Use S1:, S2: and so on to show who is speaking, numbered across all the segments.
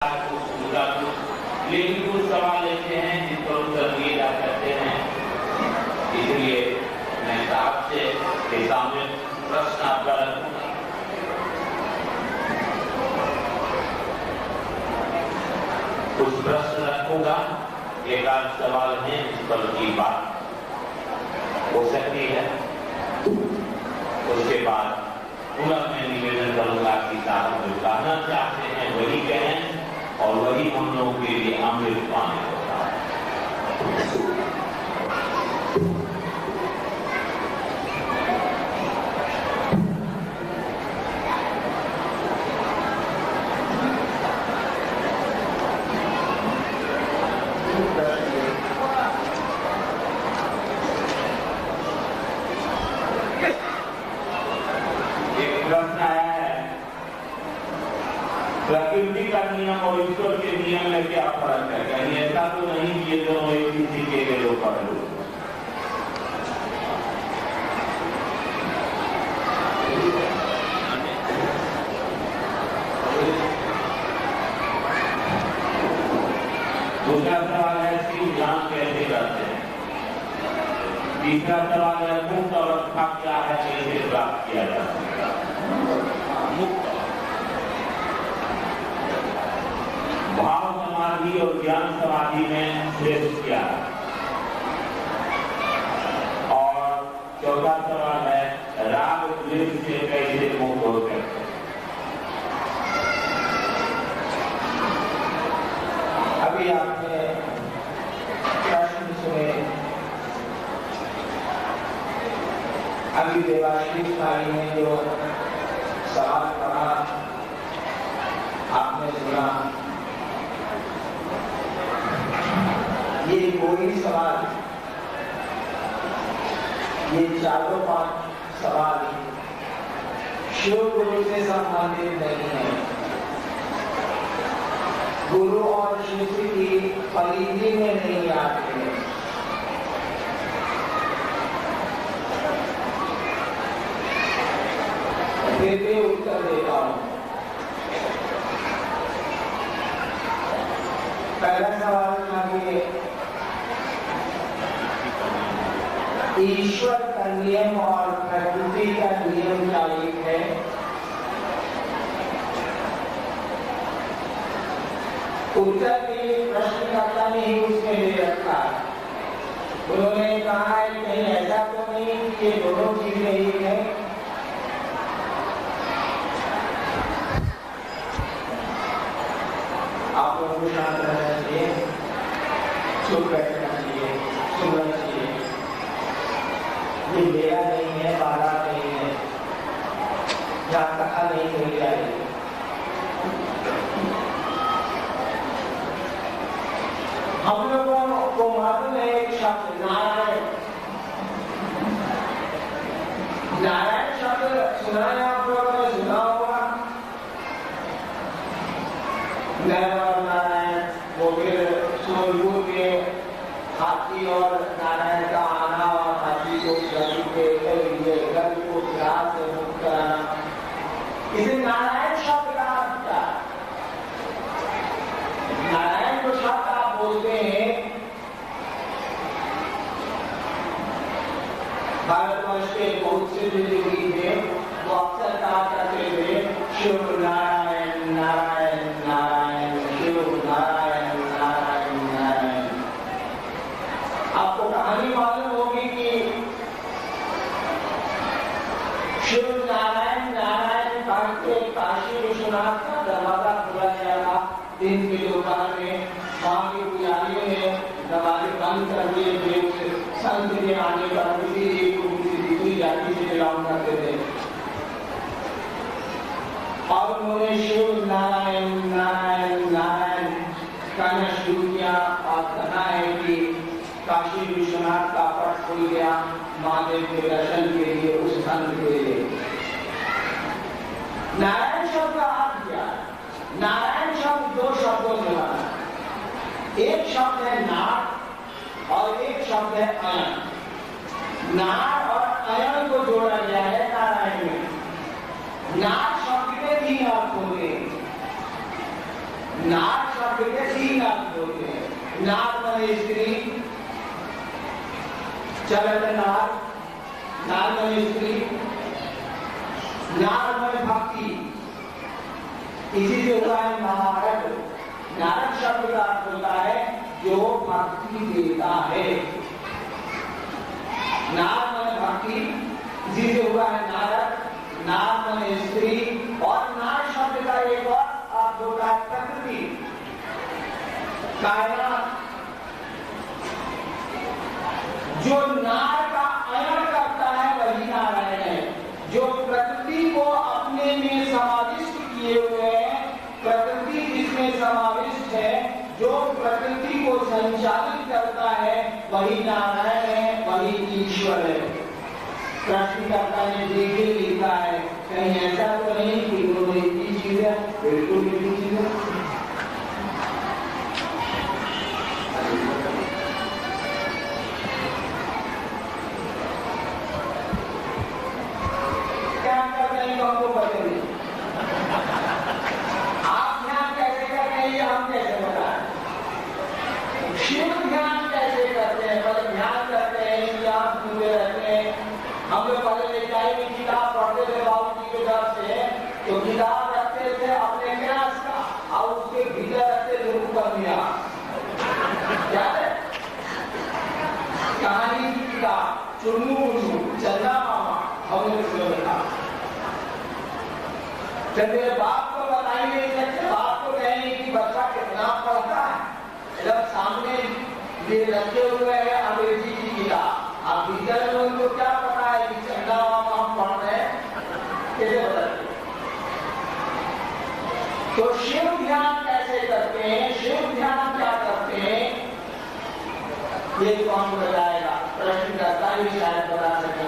S1: लेकिन कुछ सवाल ऐसे हैं जिन पर उत्तर दिए जा सकते हैं, इसलिए मैं आपसे के सामने प्रश्न आपका रखूंगा। कुछ प्रश्न रखूंगा, एक आध सवाल है इस पर की बात हो सकती है। उसके बाद पुनः मैं निवेदन करूंगा कि साहब जो कहना चाहते हैं वही कहें और वही हम लोगों के लिए अमृत पानी होता है। एक प्रश्न आया है, प्रकृति का नियम और ईश्वर के नियम में क्या फर्क है? कहीं ऐसा तो नहीं कि ये दोनों एक ही सीखे के दो पहलू। दूसरा सवाल है शिव ध्यान कैसे करते हैं? तीसरा सवाल है मुक्त अवस्था क्या है, कैसे प्राप्त किया जा सकता है? मुक्त भाव समाधि और ज्ञान समाधि में श्रेष्ठ क्या है? और चौथा सवाल है राग द्वेष से कैसे मुक्त हो सकते हैं?
S2: अभी आपने प्रश्न सुने, अभी देवाशीष भाई ने जो सवाल पढ़ा आपने सुना, ये कोई सवाल, ये चारों पांच सवाल शिव गुरु से संबंधित नहीं है। गुरु और शिष्य की परिधि में नहीं आते हैं। फिर भी उत्तर देता हूं। पहला सवाल था कि ईश्वर का नियम और प्रकृति का नियम क्या एक है? उत्तर भी प्रश्नकर्ता ने ही उसमें दे रखा है। उन्होंने कहा है कहीं ऐसा तो नहीं कि ये दोनों चीजें एक है। आप लोगों को शांत रहना चाहिए, चुप बैठना चाहिए, सुनना चाहिए। ये मेरा नहीं है, बाला नहीं है, यहाँ कहा नहीं कही जाएगी। हम लोगों को मालूम है एक शब्द नारायण। नारायण शब्द सुना है, आप लोगों ने सुना होगा। नारायण वो फिर सूर्य के हाथी और नारायण का आना और हाथी को गली को ग्रास से मुक्त कराना, इसे नारायण शब्द का अर्थ क्या? नारायण जो शब्द आप बोलते हैं, भारतवर्ष के बहुत से बुजुर्ग थे, वो अक्सर कहा करते थे शिव नारायण नारायण नारायण, शिव नारायण नारायण नारायण। आपको कहानी मालूम होगी कि शिव नारायण नारायण करके काशी विश्वनाथ का दरवाजा खोला गया था दिन के दोपहर में। वहां के पुजारियों ने दरवाजे बंद कर दिए थे। संत के आने पर किसी एक को किसी दूसरी जाति से बिलोंग करते थे और उन्होंने शिव नारायण नारायण नारायण कहना शुरू किया। और कहना है कि काशी विश्वनाथ का पट खुल गया महादेव के दर्शन के लिए, उस संत के लिए। नारायण शब्द का अर्थ क्या? नारायण शब्द दो शब्दों से बना है। एक शब्द है नार और एक शब्द है अयन। नार और अयन को जोड़ा गया है नारायण में। नार शब्द के तीन अर्थ होंगे। नार शब्द के 3 अर्थ होते हैं। नार माने स्त्री, चलन नार, नार माने स्त्री, नार माने भक्ति, इसी से हुआ है नारद। नारद शब्द का अर्थ होता है जो भक्ति देता है। नार माने भक्ति, इसी से हुआ है नारद। नार माने स्त्री, और नार शब्द का एक और अर्थ होता है प्रकृति, कायनात। जो नार का अयन करता है वही नारायण है। जो प्रकृति को अपने में समाविष्ट किए हुए हैं, प्रकृति जिसमें समाविष्ट है, जो प्रकृति को संचालित करता है वही नारायण है, वही ईश्वर है। प्रश्नकर्ता ने देखिए लिखा है, कहीं ऐसा तो नहीं कि दोनों एक ही चीज है? बिल्कुल एक ही चीज है। क्या कर रहे हैं हमको पता नहीं। आप ध्यान कैसे कर रहे हैं हम कैसे बताएं? शिव ध्यान कैसे करते हैं? पहले ध्यान करते हैं या पूरे रहते हैं। हम लोग पहले लेके आए कि किताब पढ़ते थे बाबू जी के घर से, तो किताब रखते थे अपने क्लास का और उसके भीतर रखते थे उपकरणिया। क्या है? कहानी की किताब, चुन्नू मुन्नू, चंदा मामा, हमने उसमें रखा। चंदे बाप को बताई नहीं सकते, बाप को कहेंगे कि बच्चा कितना पढ़ता है। जब सामने ये रखे हुए हैं अंग्रेजी की किताब, आप भीतर में उनको क्या पता है कि चंदा मामा हम पढ़ रहे हैं? कैसे बताते? तो शिव ध्यान कैसे करते हैं? शिव ध्यान क्या करते हैं ये कौन बताएगा? प्रश्नकर्ता भी शायद बता सके।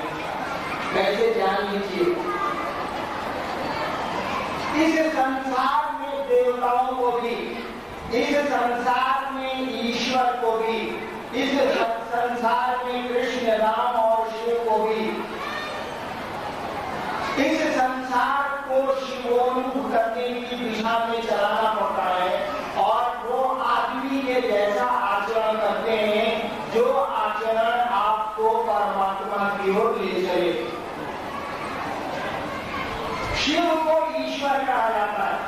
S2: कैसे जान लीजिए। इस संसार में देवताओं को भी, इस संसार में ईश्वर को भी, इस संसार में कृष्ण, राम और शिव को भी, इस संसार को शिवोन्मुख करने की दिशा में चलाना पड़ता है। और वो आदमी के जैसा आचरण करते हैं जो आचरण आपको परमात्मा की ओर ले चले। शिव को ईश्वर कहा जाता है।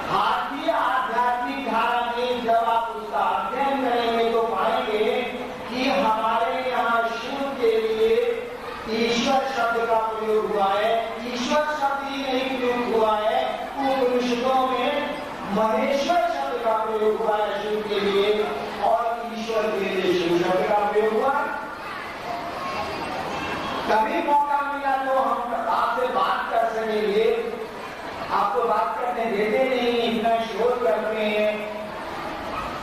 S2: भारतीय आध्यात्मिक धारा में जब आप उसका अध्ययन करेंगे तो पाएंगे कि हमारे यहाँ शिव के लिए ईश्वर शब्द का प्रयोग हुआ है। ईश्वर शब्द ही नहीं प्रयोग हुआ है, उपनिषदों में महेश्वर शब्द का प्रयोग हुआ है शिव के लिए, और ईश्वर के लिए शिव शब्द का प्रयोग हुआ। कभी मौका मिला तो हम आपसे बात कर सकेंगे। आपको बात करने देते नहीं, इतना शोर करते हैं।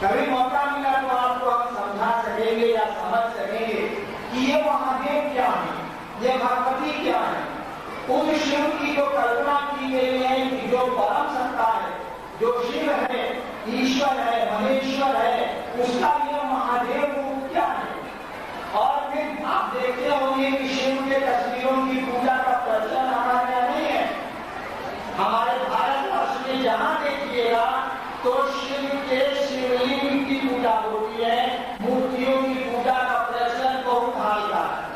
S2: कभी मौका मिला तो आपको हम समझा सकेंगे या समझ सकेंगे कि ये महादेव क्या है, ये भगवती क्या है। उस शिव की जो कल्पना की गई है कि जो परम सत्ता है, जो शिव है, ईश्वर है, महेश्वर है, उसका ये महादेव रूप क्या है। और फिर आप देखते होंगे कि शिव के तस्वीरों की पूजा का प्रचलन हमारे यहाँ नहीं है। हमारे भारतवर्ष में जहां देखिएगा तो शिव के शिवलिंग की पूजा होती है, मूर्तियों की पूजा का प्रचलन बहुत हल्का है।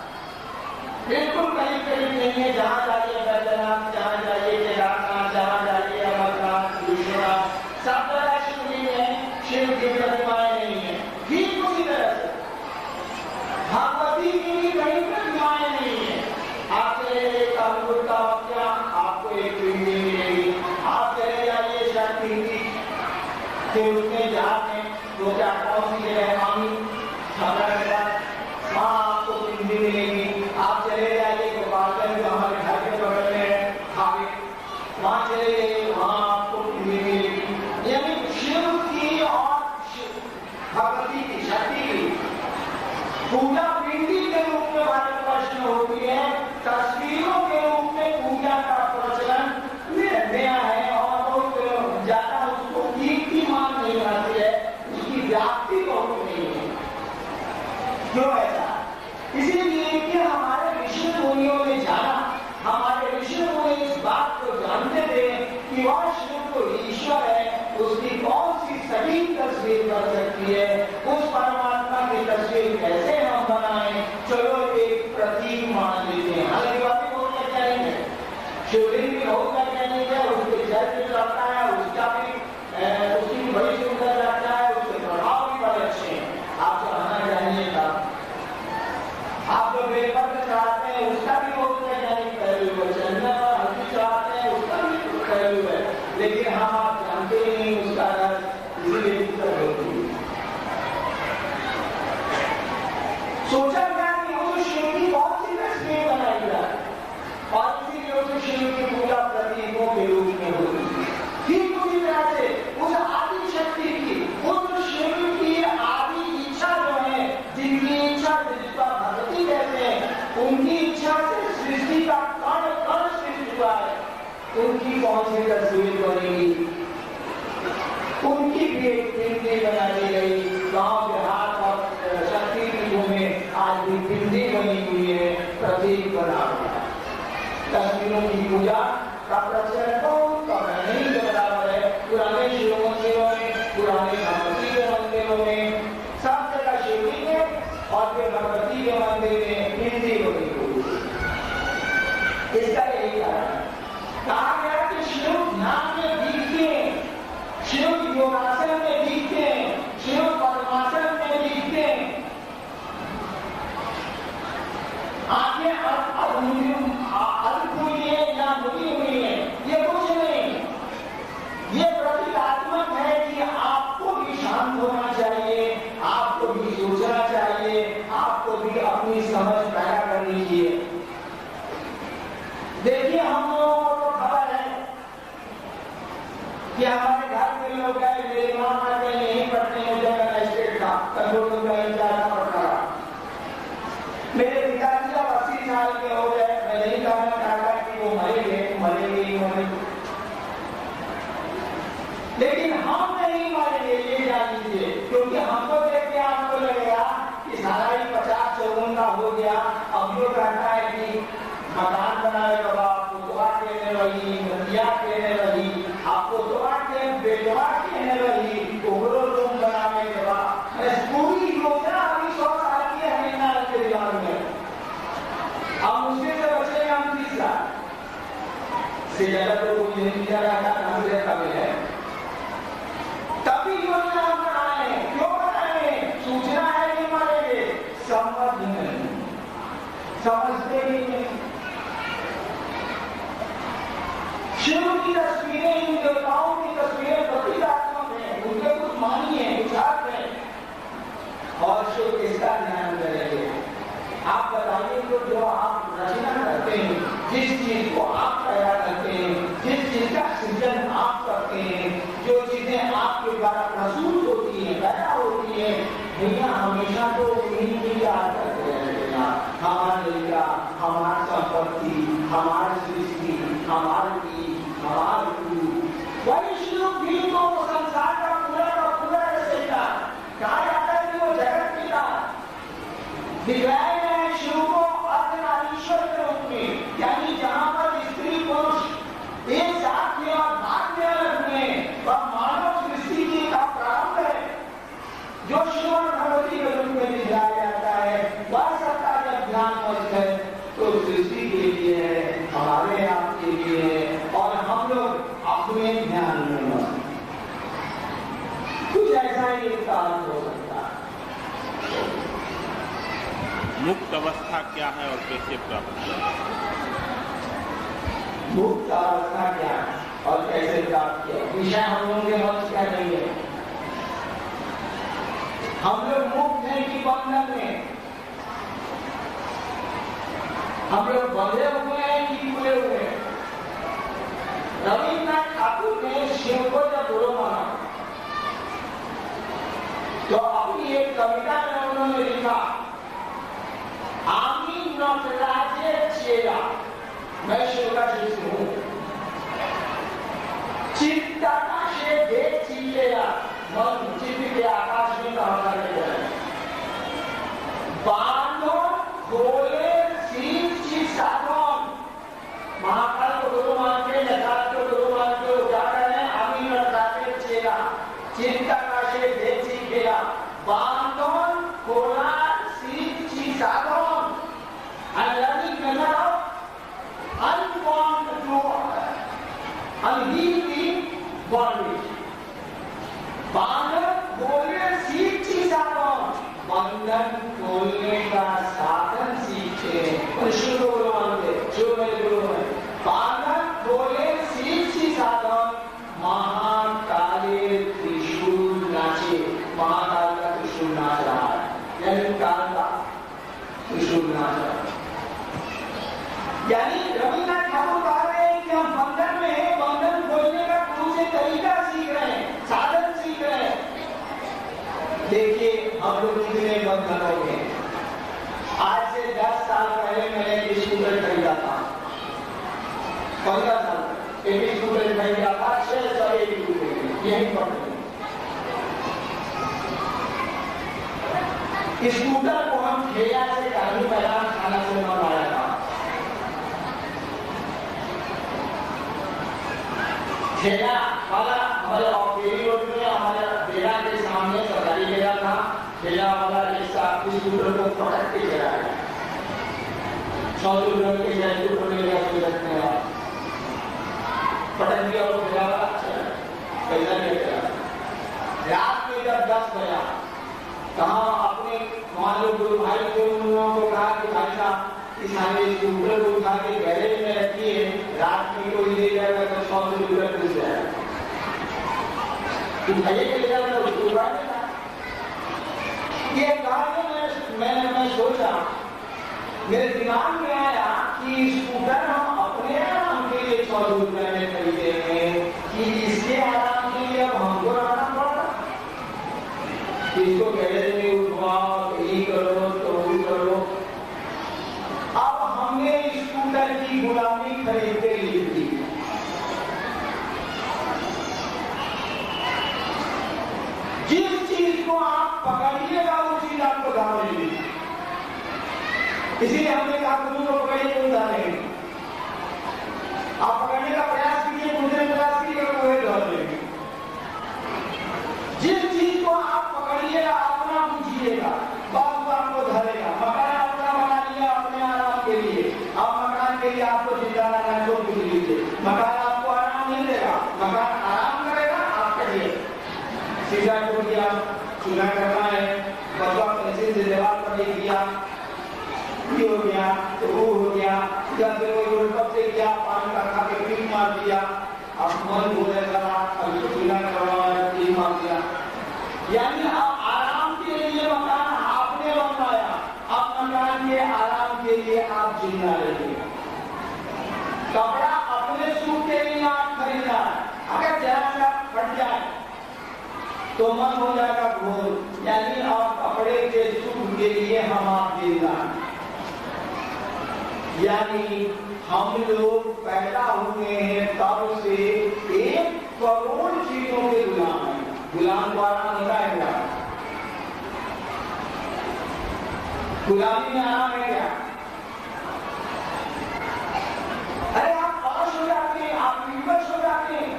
S2: बिल्कुल कहीं कहीं नहीं है। जहां जाइए बैद्यनाथ, जहां जाइए केदारनाथ, जहां जाइए अमरनाथ, विश्वनाथ, सब तरह शिवलिंग है, शिव की प्रतिमाएं नहीं है। ठीक उसी तरह से भगवती की भी कहीं प्रतिमाएं नहीं है। आप चले का क्या आपको एक पिंडी मिलेगी। आप चले जाइए शक्ति के उसमें जहाँ में 2-4 सी जगह मांगी वहाँ आपको पिंडी मिलेगी। आप चले जाइए गोपालगंज जो हमारे घर के बगल में है आगे, वहाँ चले जाइए, वहाँ आपको पिंडी मिलेगी। यानी शिव की और भगवती की, शक्ति की पूजा पिंडी के रूप में भारतवर्ष में होती है। तस्वीरों के रूप में पूजा का प्रचलन नया है और बहुत ज्यादा उसको कीर्तिमान नहीं बनाती है, उसकी व्याप्ति बहुत नहीं है। बेहतरीन तस्वीर बन सकती है। उस परमात्मा की तस्वीर कैसे हम बनाएं, चलो एक प्रतीक मान लेते हैं। हालांकि बातें बहुत वैज्ञानिक है, शिवलिंग भी बहुत वैज्ञानिक है, उसके जल भी लगता है, उसका भी उसकी भी बड़ी सुंदर लगता है, उसके प्रभाव भी बड़े अच्छे हैं। आप चढ़ाना चाहिएगा, आप जो पेपर में चढ़ाते हैं उसका भी बहुत वैज्ञानिक पहलू है, चंदन और हल्दी चढ़ाते हैं उसका भी पहलू है, लेकिन हम आप जानते ही नहीं उसका रस, इसीलिए दिक्कत होती है। सोचा गया कि उस शिव की बहुत सी तस्वीर बनाई जाए और इसीलिए उस शिव की पूजा प्रतीकों के रूप में होती है। ठीक उसी तरह से उस आदि शक्ति की, उस शिव की आदि इच्छा जो है, जिनकी इच्छा जिसका भक्ति कहते हैं, उनकी इच्छा से सृष्टि का कण कण सृष्टि हुआ है, उनकी कौन सी तस्वीर बनेगी? उनकी भी एक पिंडी बना दी गई। गांव देहात और शक्तिपीठों में आज भी पिंडी बनी हुई है, प्रतीक बना हुआ है। तस्वीरों की पूजा का प्रचलन तो नहीं के बराबर है। पुराने शिव मंदिरों में, पुराने भगवती के मंदिरों में सब जगह शिवलिंग है और फिर भगवती के मंदिर में पिंडी बनी हुई है। इसका यही कारण है। कहा गया कि शिव ध्यान में दिखते हैं, शिव योगासन में दिखते हैं, शिव पद्मासन में दिखते हैं। आंखें अद्भुत है या मुड़ी हुई है, ये कुछ नहीं, ये प्रतीकात्मक है कि आपको भी शांत होना चाहिए, आपको भी सोचना चाहिए, आपको भी अपनी समझ पैदा करनी चाहिए। देखिए हम लोगों को तो खबर है कि हमारे घर में लोग गए, मेरे माँ बाप नहीं पढ़ते मुझे मैजिस्ट्रेट का कंट्रोल का इंचार्ज पढ़ता रहा। मेरे पिताजी अब 80 साल के हो गए, मैं नहीं कहना चाहता कि वो मरेंगे, लेकिन हम नहीं मरेंगे, ये जान लीजिए, क्योंकि हमको देख के आपको लगेगा कि सारा ही 50-54 का हो गया। अब जो कहता है कि मकान बनाए बाबा, आपको दुआ कहने रही, नदिया कहने रही, आपको दुआ के बेटवा कहने रही, ओवरो रूम बनाने के बाद पूरी योजना अभी 100 साल की है हमें के दिमाग में। अब मुझसे से बचे हम 30 साल से ज्यादा तो कोई नहीं जा रहा था, हमसे कभी है। तभी योजना हम बनाए, क्यों बनाए? सूचना है कि मरेंगे, समझ नहीं, समझते ही नहीं। शिव की तस्वीरें, इन देवताओं की तस्वीरें प्रतीकात्मक हैं, उनके कुछ मानी है, कुछ अर्थ है, और शिव किसका ध्यान करेंगे? आप बताइए तो जो आप रचना करते हैं, जिस चीज को आप तैयार करते हैं, जिस चीज का सृजन आप करते हैं, जो चीजें आपके द्वारा प्रसूत होती है, पैदा होती है, भैया हमेशा तो उन्हीं की याद करते हैं। हमारा लड़का, हमारी संपत्ति, हमारी सृष्टि, हमारी वही शिव भी तो संसार का पूरा रचेगा। कहा जाता है कि वो जगत पिता दिखलाए गए शिव को अर्धनारीश्वर के रूप में, यानी जहां पर स्त्री पुरुष एक साथ में और भाग में अलग में वह मानव सृष्टि की का प्रारंभ है, जो शिव और भगवती के रूप में दिखलाया जाता है। वह सत्ता जब ध्यान मस्त है तो सृष्टि के लिए है, हमारे आप के लिए है, और हम लोग अपने ध्यान में मस्त। कुछ ऐसा ही कार्य हो सकता है।
S1: मुक्त अवस्था क्या है और कैसे प्राप्त किया?
S2: मुक्त अवस्था क्या है और कैसे प्राप्त किया, विषय हम लोगों के मंच का नहीं है। हम लोग मुक्त हैं कि बंधन में? हम लोग बंधे हुए हैं कि खुले हुए हैं? रविन्द्रनाथ ठाकुर ने शिव को जब गुरु माना तो अपनी एक कविता में उन्होंने लिखा, आमी नटराजे चेला, मैं शिव का शिष्य हूं, चित्ताकाशे देख चीलेला, मन चित्त के आकाश में कहा जाए, बांधो खोले सीख ची साधन। महाकाल को गुरु मानते, नटराज को गुरु मानते, क्या करें? आमी नटराजे चेला, চিন্তাকাশে দেখছি খেলা বান্ধন খোলার শিখছি সাধন and learning method of unbound to unheal the bondage. बांधन खोलने सीखी साधन बंधन खोलने का साधन सीखे शुरू बांधन खोले सीखी साधन महाकाले त्रिशूल नाचे महाकाल का त्रिशूल नाच रहा है यानी काल का त्रिशूल नाच रहा है यानी रविन्द्रनाथ ठाकुर कह रहे हैं कि हम बंधन में हैं बंधन खोलने का गुरु से तरीका सीख रहे हैं साधन सीख रहे हैं देखिए हम लोग कितने बंधनों में आज से 10 साल पहले मैंने एक स्कूटर खरीदा था 15 साल एक स्कूटर खरीदा था 601 रुपए यही पड़ते स्कूटर को हम ठेला से गांधी मैदान थाना से मंगाया था ठेला वाला हमारे ऑफेरी रोड में हमारे डेरा के सामने सरकारी डेरा था ठेला वाला रिक्शा स्कूटर को पटक के गिराया 100 रुपये के स्कूटर ले गया पटक दिया और ठेला वाला पैसा ले गया रात में जब 10 बजा कहा अपने मान लो गुरु भाई को कहा कि भाई साहब इस हमें स्कूटर को उठा के गैरेज में रखिए रात में कोई ले जाएगा तो 100 रुपये मिल जाएगा उठाइए के ले जाएगा तो उठा देगा ये कहा मैं सोचा मेरे दिमाग में आया कि स्कूटर हम अपने आराम के लिए 100 रुपये में खरीदे हैं कि इसके आराम के लिए अब हमको रहना पड़ा इसको गैरेज में उठवाओ ये करो तो वो करो अब हमने स्कूटर की गुलामी खरीद के ली थी जिस चीज को आप पकड़िएगा वो चीज आपको दाम मिलेगी इसीलिए हमने कहा गुरु को पकड़िए कोई दाम नहीं आप पकड़ने का प्रयास कीजिए दूसरे प्रयास कीजिए वो दाम मिलेगी जिस चीज को आप पकड़िएगा अपना बुझिएगा बात आपको धरेगा मकान अपना बना लिया अपने आराम के लिए अब मकान के लिए आपको चिंता करना जो कुछ लीजिए मकान आपको आराम नहीं देगा मकान आराम करेगा आपके लिए सीधा को दिया चुना करना है बदला पैसे से दीवार पर नहीं दिया ये हो गया तो वो हो गया या फिर वो कब से किया पानी का खा के पीठ मार दिया अब मन हो जाएगा अभी चुना करवा पीठ मार दिया यानी आप आराम के लिए मकान आपने बनवाया अब मकान के आराम के लिए आप जिंदा रहिए कपड़ा अपने सुख के लिए आप खरीदना अगर जरा सा फट जाए तो मन हो जाएगा घोर यानी आप कपड़े के सुख के लिए हम आप जिंदा यानी हम लोग पैदा हुए हैं तब से 1 करोड़ चीजों के गुलाम हैं गुलाम द्वारा होता है क्या गुलामी में आराम है क्या अरे आप अलस हो जाते हैं आप विवश हो जाते हैं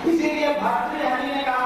S2: इसीलिए भारतीय हरि ने कहा